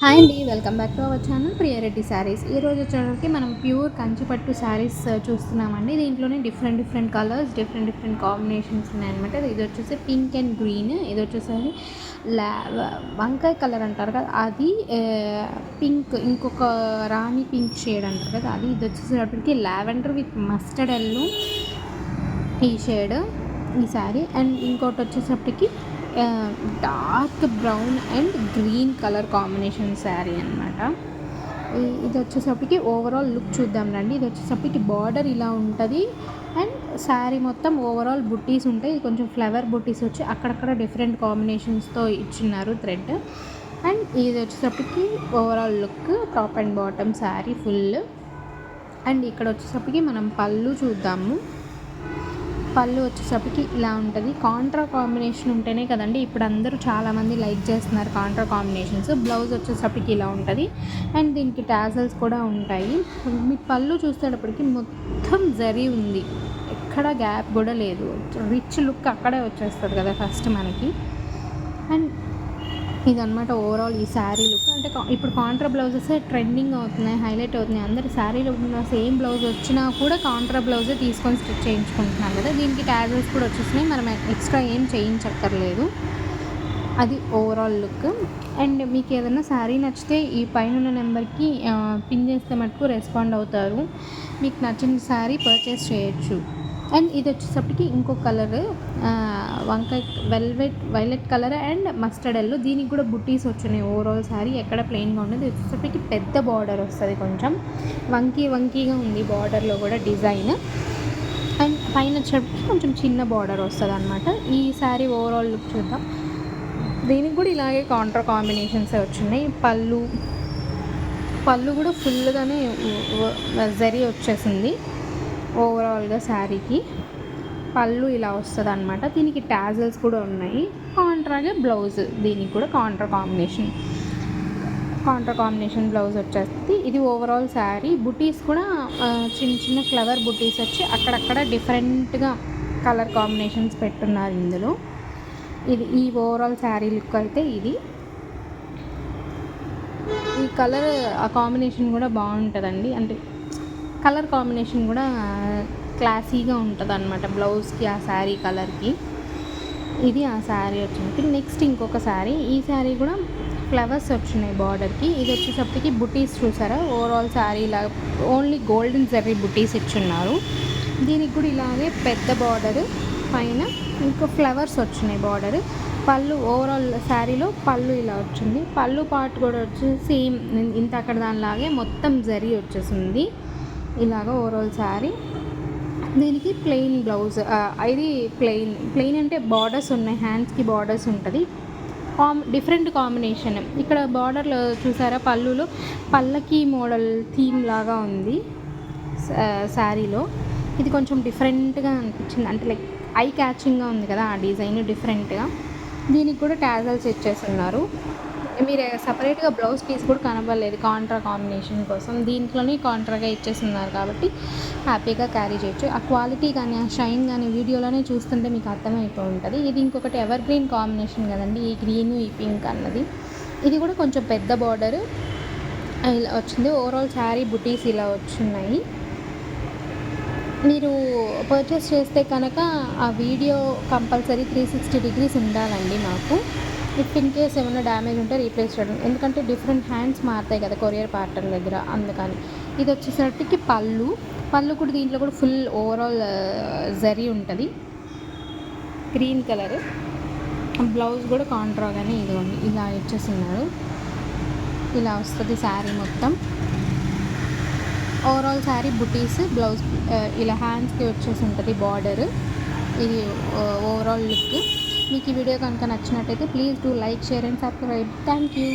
Hi అండి, welcome back to our channel Priya Reddy saris. ఈరోజు వచ్చేటప్పటికి మనం ప్యూర్ కంచిపట్టు శారీస్ చూస్తున్నామండి. దీంట్లోనే డిఫరెంట్ కలర్స్, డిఫరెంట్ కాంబినేషన్స్ ఉన్నాయన్నమాట. ఇది వచ్చేసి పింక్ అండ్ గ్రీన్, ఇది వచ్చేసరి వంకాయ కలర్ అంటారు కదా అది, పింక్, ఇంకొక రాణి పింక్ షేడ్ అంటారు కదా అది. ఇది వచ్చేసేటప్పటికి లావెండర్ విత్ మస్టర్డ్ ఎల్లో ఈ షేడ్ ఈ శారీ. అండ్ ఇంకోటి వచ్చేసప్పటికి dark brown and green colour combination sari అనమాట. ఇది వచ్చేసప్పటికి ఓవరాల్ లుక్ చూద్దాం రండి. ఇది వచ్చేసప్పటికి బార్డర్ ఇలా ఉంటుంది అండ్ శారీ మొత్తం ఓవరాల్ బుట్టీస్ ఉంటాయి. ఇది కొంచెం ఫ్లవర్ బుట్టీస్ వచ్చి అక్కడక్కడ డిఫరెంట్ కాంబినేషన్స్తో ఇచ్చిన్నారు థ్రెడ్. అండ్ ఇది వచ్చేసప్పటికి overall look top and bottom sari full. And ఇక్కడ వచ్చేసప్పటికి మనం పళ్ళు చూద్దాము. పళ్ళు వచ్చేసప్పటికి ఇలా ఉంటుంది. కాంట్రా కాంబినేషన్ ఉంటేనే కదండి ఇప్పుడు అందరూ చాలామంది లైక్ చేస్తున్నారు కాంట్రా కాంబినేషన్స్. బ్లౌజ్ వచ్చేసప్పటికి ఇలా ఉంటుంది అండ్ దీనికి టాజల్స్ కూడా ఉంటాయి. మీ పళ్ళు చూసేటప్పటికి మొత్తం జరీ ఉంది, ఎక్కడ గ్యాప్ కూడా లేదు. రిచ్ లుక్ అక్కడే వచ్చేస్తుంది కదా ఫస్ట్ మనకి. అండ్ ఇదనమాట ఓవరాల్ ఈ శారీ లుక్. అంటే ఇప్పుడు కాంట్రా బ్లౌజెస్ ట్రెండింగ్ అవుతున్నాయి, హైలైట్ అవుతున్నాయి. అందరు శారీలో ఉన్న సేమ్ బ్లౌజ్ వచ్చినా కూడా కాంట్రా బ్లౌజే తీసుకొని స్టిచ్ చేయించుకుంటున్నాం కదా. దీనికి ట్యాజల్స్ కూడా వచ్చేసినాయి, మనం ఎక్స్ట్రా ఏం చేయించక్కర్లేదు. అది ఓవరాల్ లుక్. అండ్ మీకు ఏదైనా శారీ నచ్చితే ఈ పైన నెంబర్కి పిన్ చేస్తే మటుకు రెస్పాండ్ అవుతారు. మీకు నచ్చిన శారీ పర్చేస్ చేయొచ్చు. అండ్ ఇది వచ్చేసప్పటికి ఇంకో కలర్ వంకాయ violet colour and mustard yellow. దీనికి కూడా బుట్టీస్ వచ్చినాయి. ఓవరాల్ శారీ ఎక్కడ ప్లెయిన్గా ఉండదు. ఇది వచ్చేసప్పటికి పెద్ద బార్డర్ వస్తుంది, కొంచెం వంకీగా ఉంది బార్డర్లో కూడా డిజైన్. అండ్ పైన వచ్చేటప్పటికి కొంచెం చిన్న బార్డర్ వస్తుంది అనమాట. ఈ శారీ ఓవరాల్ లుక్ చూద్దాం. దీనికి కూడా ఇలాగే కాంట్రా కాంబినేషన్స్ వచ్చినాయి. పళ్ళు కూడా ఫుల్గానే జరీ వచ్చేసింది. ఓవరాల్గా శారీకి పళ్ళు ఇలా వస్తుంది అనమాట. దీనికి టాజల్స్ కూడా ఉన్నాయి. కాంట్రాగా బ్లౌజ్, దీనికి కూడా కాంట్రా కాంబినేషన్ బ్లౌజ్ వచ్చేస్తుంది. ఇది ఓవరాల్ శారీ. బుటీస్ కూడా చిన్న ఫ్లవర్ బుటీస్ వచ్చి అక్కడక్కడ డిఫరెంట్గా కలర్ కాంబినేషన్స్ పెట్టున్నారు ఇందులో. ఇది ఈ ఓవరాల్ శారీ లుక్ అయితే ఇది. ఈ కలర్ ఆ కాంబినేషన్ కూడా బాగుంటుందండి. అంటే కలర్ కాంబినేషన్ కూడా క్లాసీగా ఉంటుంది అనమాట బ్లౌజ్కి, ఆ శారీ కలర్కి. ఇది ఆ శారీ వచ్చింది. నెక్స్ట్ ఇంకొక శారీ. ఈ శారీ కూడా ఫ్లవర్స్ వచ్చినాయి బార్డర్కి. ఇది వచ్చేసప్పటికి బుటీస్ చూసారా, ఓవరాల్ శారీ ఇలా ఓన్లీ గోల్డెన్ జరీ బుటీస్ ఇచ్చున్నారు. దీనికి కూడా ఇలాగే పెద్ద బార్డర్, పైన ఇంకో ఫ్లవర్స్ వచ్చినాయి బార్డర్. పళ్ళు ఓవరాల్ శారీలో పళ్ళు ఇలా వచ్చింది. పళ్ళు పార్ట్ కూడా వచ్చి సేమ్ ఇంత అక్కడ దానిలాగే మొత్తం జరీ వచ్చేసింది. ఇలాగ ఓవరాల్ శారీ. దీనికి ప్లెయిన్ బ్లౌజ్. ఇది ప్లెయిన్ అంటే బార్డర్స్ ఉన్నాయి, హ్యాండ్స్కి బార్డర్స్ ఉంటుంది. Different combination. ఇక్కడ బార్డర్లో చూసారా, పళ్ళులో పల్లకి మోడల్ థీమ్ లాగా ఉంది శారీలో. ఇది కొంచెం డిఫరెంట్గా అనిపించింది, అంటే లైక్ ఐ క్యాచింగ్గా ఉంది కదా ఆ డిజైన్ డిఫరెంట్గా. దీనికి కూడా టాజల్స్ ఇచ్చేస్తున్నారు. మీరు సపరేట్గా బ్లౌజ్ పీస్ కూడా కనబడలేదు కాంట్రా కాంబినేషన్ కోసం. దీంట్లోనే కాంట్రాగా ఇచ్చేస్తున్నారు కాబట్టి హ్యాపీగా క్యారీ చేయొచ్చు. ఆ క్వాలిటీ కానీ ఆ షైన్ కానీ వీడియోలోనే చూస్తుంటే మీకు అర్థమైపోయి ఉంటుంది. ఇది ఇంకొకటి ఎవర్ గ్రీన్ కాంబినేషన్ కదండి, ఈ గ్రీన్ ఈ పింక్ అన్నది. ఇది కూడా కొంచెం పెద్ద బార్డర్ ఇలా వచ్చింది. ఓవరాల్ శారీ బుటీస్ ఇలా వచ్చున్నాయి. మీరు పర్చేస్ చేస్తే కనుక ఆ వీడియో కంపల్సరీ 360 degrees ఉండాలండి మాకు. ఇఫ్ ఇన్ కేస్ ఏమైనా డ్యామేజ్ ఉంటే రీప్లేస్ చేయడం, ఎందుకంటే డిఫరెంట్ హ్యాండ్స్ మారుతాయి కదా కొరియర్ పార్టన్ దగ్గర, అందుకని. ఇది వచ్చేసరికి పళ్ళు కూడా దీంట్లో కూడా ఫుల్ ఓవరాల్ జరీ ఉంటుంది, గ్రీన్ కలర్. బ్లౌజ్ కూడా కాంట్రాగానే ఇదిగోండి ఇలా ఇచ్చేస్తున్నారు. ఇలా వస్తుంది శారీ మొత్తం. ఓవరాల్ శారీ బుటీస్, బ్లౌజ్ ఇలా హ్యాండ్స్కి వచ్చేసి ఉంటుంది బార్డర్. ఇది ఓవరాల్ లుక్. మీకు ఈ వీడియో కనుక నచ్చినట్టయితే please do like, share and subscribe. Thank you.